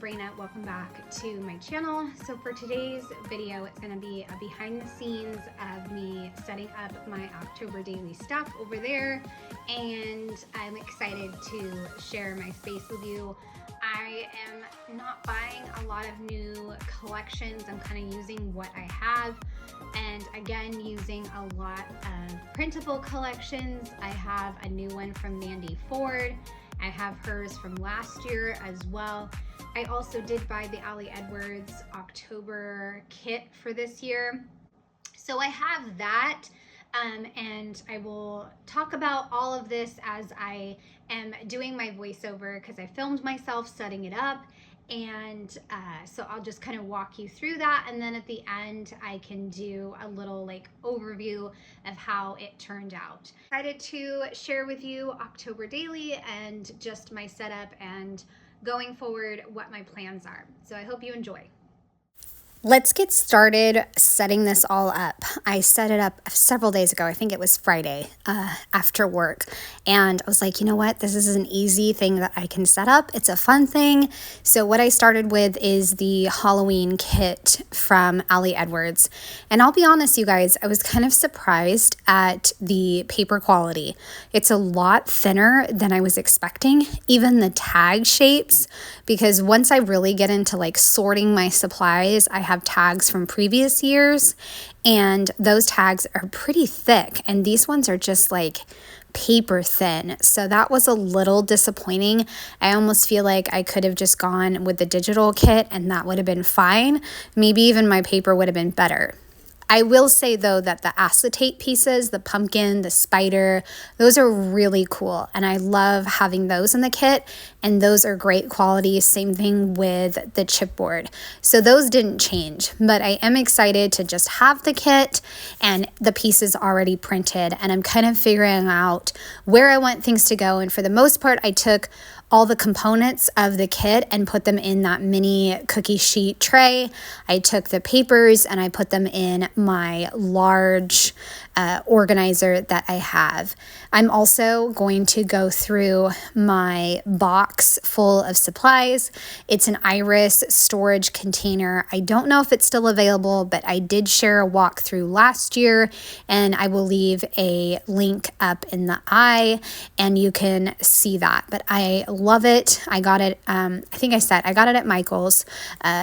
Sabrina, welcome back to my channel. So for today's video, it's going to be a behind the scenes of me setting up my October daily stuff over there, and I'm excited to share my space with you. I am not buying a lot of new collections. I'm kind of using what I have, and again using a lot of printable collections. I have a new one from Mandy. I have hers from last year as well. I also did buy the Ali Edwards October kit for this year. So I have that, and I will talk about all of this as I am doing my voiceover, because I filmed myself setting it up. And so I'll just kind of walk you through that, and then at the end I can do a little like overview of how it turned out. Excited to share with you October daily and just my setup and going forward what my plans are. So I hope you enjoy. Let's get started setting this all up. I set it up several days ago. I think it was Friday after work. And I was like, you know what? This is an easy thing that I can set up. It's a fun thing. So what I started with is the Halloween kit from Ali Edwards. And I'll be honest, you guys, I was kind of surprised at the paper quality. It's a lot thinner than I was expecting. Even the tag shapes, because once I really get into like sorting my supplies, I have tags from previous years, and those tags are pretty thick, and these ones are just like paper thin. So that was a little disappointing. I almost feel like I could have just gone with the digital kit and that would have been fine. Maybe even my paper would have been better. I will say though that the acetate pieces, the pumpkin, the spider, those are really cool, and I love having those in the kit, and those are great quality. Same thing with the chipboard. So those didn't change, but I am excited to just have the kit and the pieces already printed, and I'm kind of figuring out where I want things to go. And for the most part, I took all the components of the kit and put them in that mini cookie sheet tray. I took the papers and I put them in my large organizer that I have. I'm also going to go through my box full of supplies. It's an iris storage container. I don't know if it's still available, but I did share a walkthrough last year, and I will leave a link up in the eye and you can see that. But I love it. I got it, I think I said I got it at Michael's.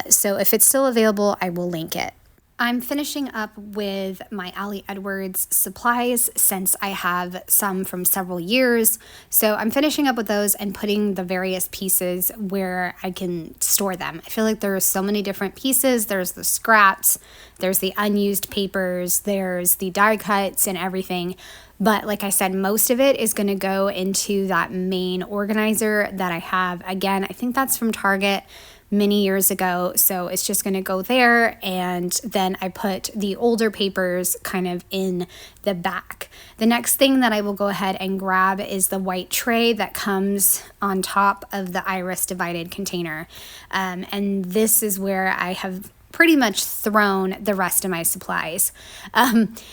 So if it's still available, I will link it. I'm finishing up with my Ali Edwards supplies since I have some from several years. So I'm finishing up with those and putting the various pieces where I can store them. I feel like there are so many different pieces. There's the scraps, there's the unused papers, there's the die cuts and everything. But like I said, most of it is going to go into that main organizer that I have. Again, I think that's from Target many years ago, so it's just going to go there, and then I put the older papers kind of in the back. The next thing that I will go ahead and grab is the white tray that comes on top of the iris divided container, and this is where I have pretty much thrown the rest of my supplies,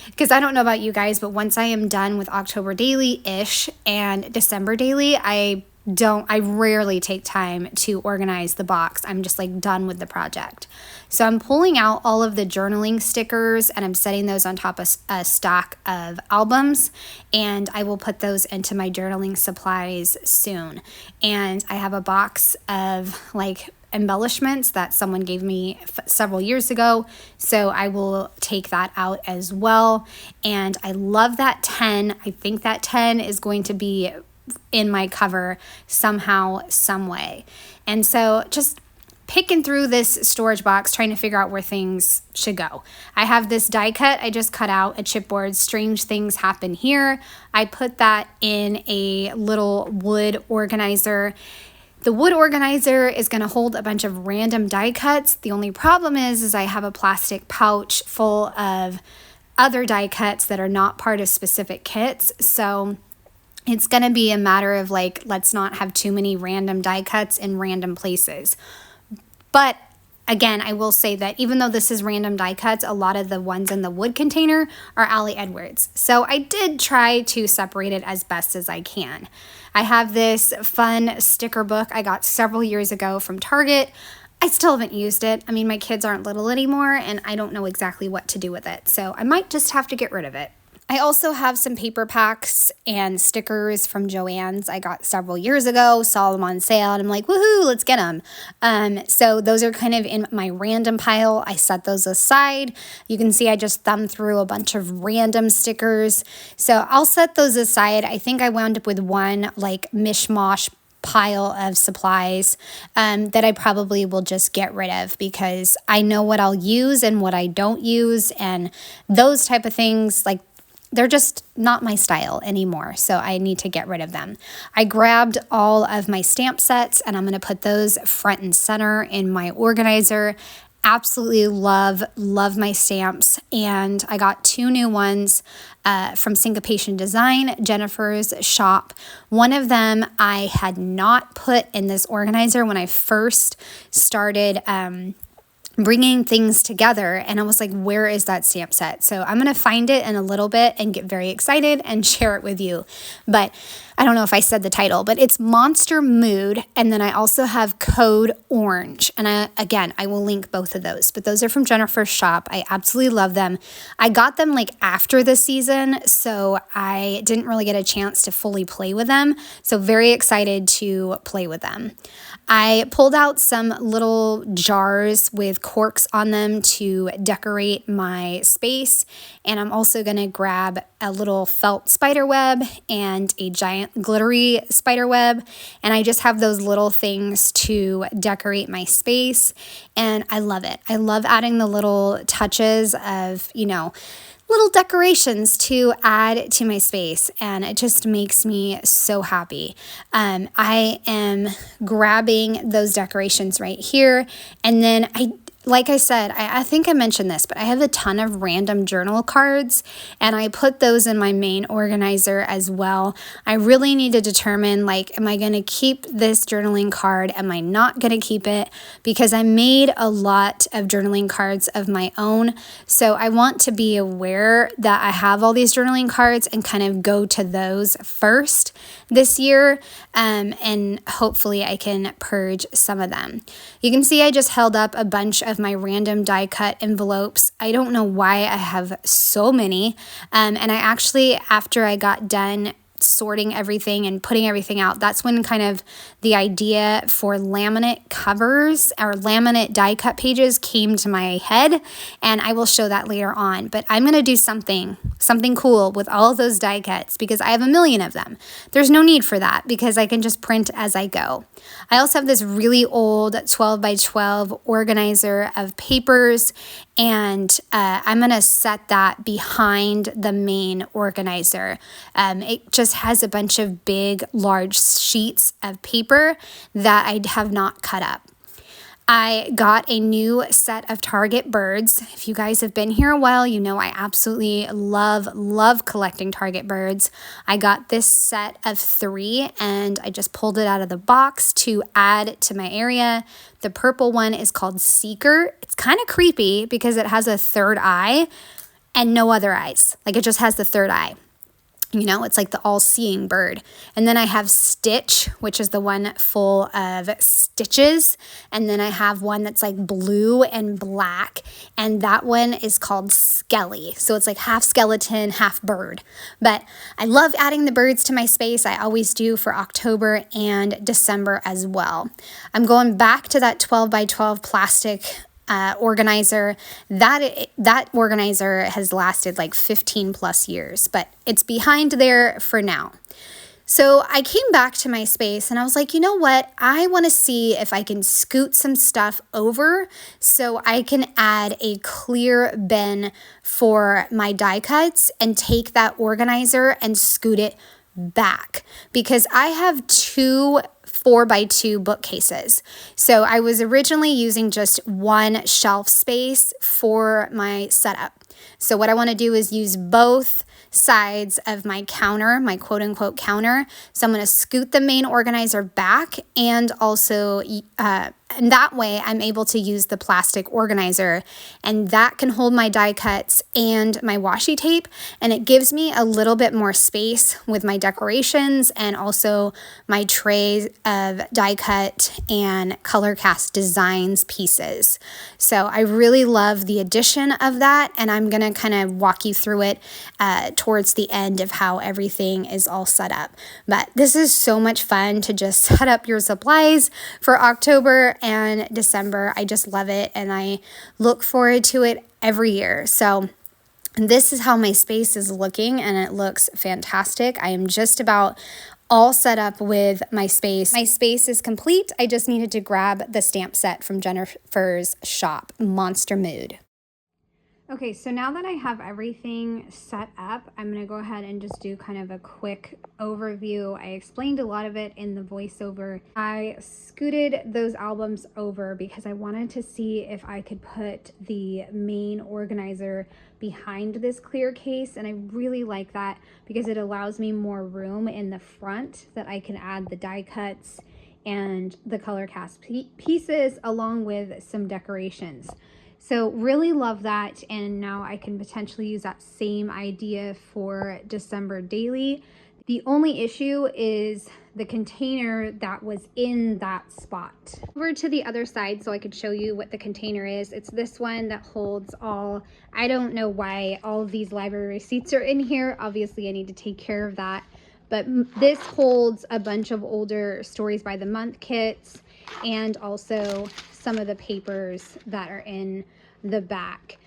because I don't know about you guys, but once I am done with October daily-ish and December daily, I rarely take time to organize the box. I'm just like done with the project. So I'm pulling out all of the journaling stickers and I'm setting those on top of a stack of albums, and I will put those into my journaling supplies soon. And I have a box of like embellishments that someone gave me several years ago, so I will take that out as well. And I love that 10. I think that 10 is going to be in my cover somehow, some way. And so just picking through this storage box, trying to figure out where things should go. I have this die cut I just cut out, a chipboard, Strange Things Happen Here. I put that in a little wood organizer. The wood organizer is going to hold a bunch of random die cuts. The only problem is I have a plastic pouch full of other die cuts that are not part of specific kits. So it's going to be a matter of like, let's not have too many random die cuts in random places. But again, I will say that even though this is random die cuts, a lot of the ones in the wood container are Ali Edwards. So I did try to separate it as best as I can. I have this fun sticker book I got several years ago from Target. I still haven't used it. I mean, my kids aren't little anymore and I don't know exactly what to do with it. So I might just have to get rid of it. I also have some paper packs and stickers from Joann's I got several years ago, saw them on sale, and I'm like, woohoo, let's get them. So those are kind of in my random pile. I set those aside. You can see I just thumbed through a bunch of random stickers. So I'll set those aside. I think I wound up with one like mishmash pile of supplies that I probably will just get rid of because I know what I'll use and what I don't use, and those type of things, like, they're just not my style anymore, so I need to get rid of them. I grabbed all of my stamp sets and I'm going to put those front and center in my organizer. Absolutely love my stamps, and I got 2 new ones from Syncopation Design, Jennifer's shop. One of them I had not put in this organizer when I first started bringing things together, and I was like, where is that stamp set? So I'm going to find it in a little bit and get very excited and share it with you. But I don't know if I said the title, but it's Monster Mood, and then I also have Code Orange, and I will link both of those, but those are from Jennifer's shop. I absolutely love them. I got them like after the season, so I didn't really get a chance to fully play with them, so very excited to play with them. I pulled out some little jars with corks on them to decorate my space, and I'm also going to grab a little felt spider web and a giant glittery spider web, and I just have those little things to decorate my space, and I love it. I love adding the little touches of, little decorations to add to my space, and it just makes me so happy. I am grabbing those decorations right here, and then like I said, I think I mentioned this, but I have a ton of random journal cards, and I put those in my main organizer as well. I really need to determine, like, am I going to keep this journaling card? Am I not going to keep it? Because I made a lot of journaling cards of my own, so I want to be aware that I have all these journaling cards and kind of go to those first this year, and hopefully I can purge some of them. You can see I just held up a bunch of my random die cut envelopes. I don't know why I have so many, and I actually, after I got done sorting everything and putting everything out, that's when kind of the idea for laminate covers or laminate die cut pages came to my head, and I will show that later on. But I'm going to do something cool with all of those die cuts because I have a million of them. There's no need for that because I can just print as I go. I also have this really old 12 by 12 organizer of papers, and I'm going to set that behind the main organizer. It just has a bunch of big, large sheets of paper that I have not cut up. I got a new set of Target birds. If you guys have been here a while, you know I absolutely love collecting Target birds. I got this set of 3, and I just pulled it out of the box to add to my area. The purple one is called Seeker. It's kind of creepy because it has a third eye and no other eyes. Like, it just has the third eye. It's like the all-seeing bird. And then I have Stitch, which is the one full of stitches. And then I have one that's like blue and black. And that one is called Skelly. So it's like half skeleton, half bird. But I love adding the birds to my space. I always do for October and December as well. I'm going back to that 12 by 12 plastic organizer. That organizer has lasted like 15 plus years, but it's behind there for now. So I came back to my space and I was like, you know what? I want to see if I can scoot some stuff over so I can add a clear bin for my die cuts and take that organizer and scoot it back, because I have 2 4x2 bookcases. So I was originally using just one shelf space for my setup. So what I want to do is use both sides of my counter, my quote unquote counter. So I'm going to scoot the main organizer back and also And that way I'm able to use the plastic organizer, and that can hold my die cuts and my washi tape, and it gives me a little bit more space with my decorations and also my trays of die cut and color cast designs pieces. So I really love the addition of that, and I'm gonna kind of walk you through it towards the end of how everything is all set up. But this is so much fun to just set up your supplies for October and December. I just love it, and I look forward to it every year. So this is how my space is looking, and it looks fantastic. I am just about all set up with my space. My space is complete. I just needed to grab the stamp set from Jennifer's shop, Monster Mood. Okay, so now that I have everything set up, I'm going to go ahead and just do kind of a quick overview. I explained a lot of it in the voiceover. I scooted those albums over because I wanted to see if I could put the main organizer behind this clear case, and I really like that because it allows me more room in the front that I can add the die cuts and the color cast pieces along with some decorations. So really love that, and now I can potentially use that same idea for December daily. The only issue is the container that was in that spot. Over to the other side so I could show you what the container is. It's this one that holds all, I don't know why all of these library receipts are in here. Obviously I need to take care of that. But this holds a bunch of older Stories by the Month kits and also some of the papers that are in the back.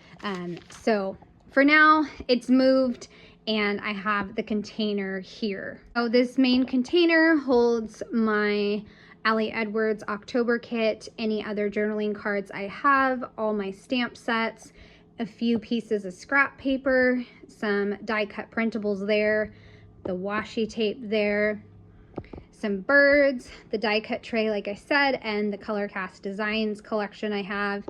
So for now it's moved and I have the container here. So this main container holds my Ali Edwards October kit, any other journaling cards I have, all my stamp sets, a few pieces of scrap paper, some die cut printables there, the washi tape there, some birds, the die cut tray like I said, and the color cast designs collection I have.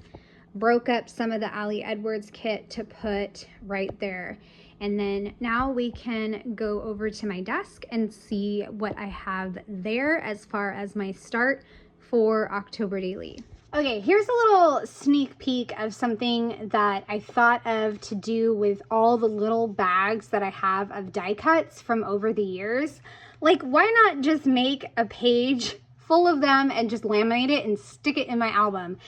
Broke up some of the Ali Edwards kit to put right there. And then now we can go over to my desk and see what I have there as far as my start for October daily. Okay, here's a little sneak peek of something that I thought of to do with all the little bags that I have of die cuts from over the years. Like, why not just make a page full of them and just laminate it and stick it in my album?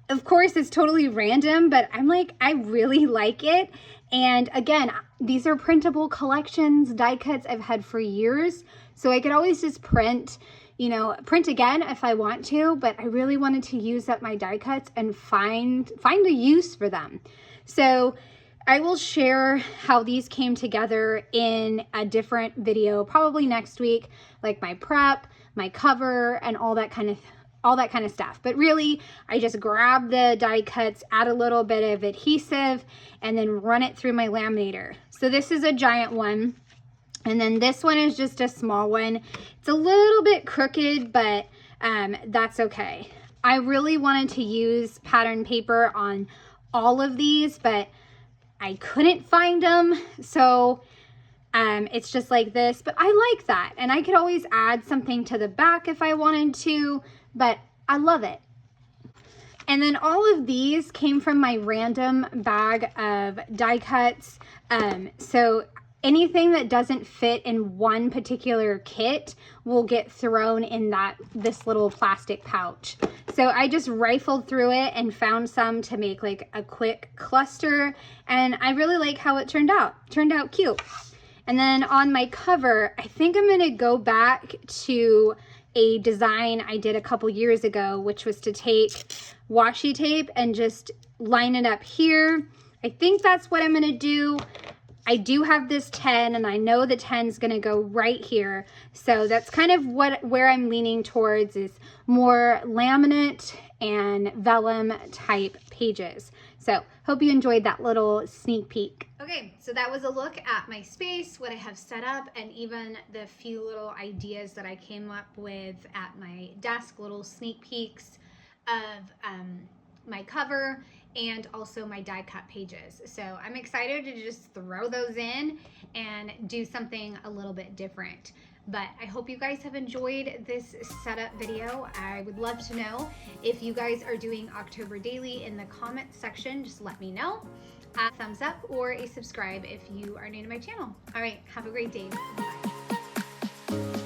Of course, it's totally random, but I'm like, I really like it. And again, these are printable collections, die cuts I've had for years. So I could always just print, you know, print again if I want to, but I really wanted to use up my die cuts and find a use for them. So I will share how these came together in a different video, probably next week, like my prep, my cover, and all that kind of stuff. But really, I just grab the die cuts, add a little bit of adhesive, and then run it through my laminator. So this is a giant one, and then this one is just a small one. It's a little bit crooked, but that's okay. I really wanted to use pattern paper on all of these, but I couldn't find them, so it's just like this. But I like that, and I could always add something to the back if I wanted to, but I love it. And then all of these came from my random bag of die cuts. So anything that doesn't fit in one particular kit will get thrown in this little plastic pouch. So I just rifled through it and found some to make like a quick cluster, and I really like how it turned out. Turned out cute. And then on my cover, I think I'm gonna go back to a design I did a couple years ago, which was to take washi tape and just line it up here. I think that's what I'm gonna do. I do have this 10, and I know the 10 is gonna go right here. So that's kind of where I'm leaning towards, is more laminate and vellum type pages. So hope you enjoyed that little sneak peek. Okay, so that was a look at my space, what I have set up, and even the few little ideas that I came up with at my desk, little sneak peeks of my cover and also my die cut pages. So I'm excited to just throw those in and do something a little bit different. But I hope you guys have enjoyed this setup video. I would love to know if you guys are doing October daily in the comment section. Just let me know. A thumbs up or a subscribe if you are new to my channel. All right, have a great day. Bye.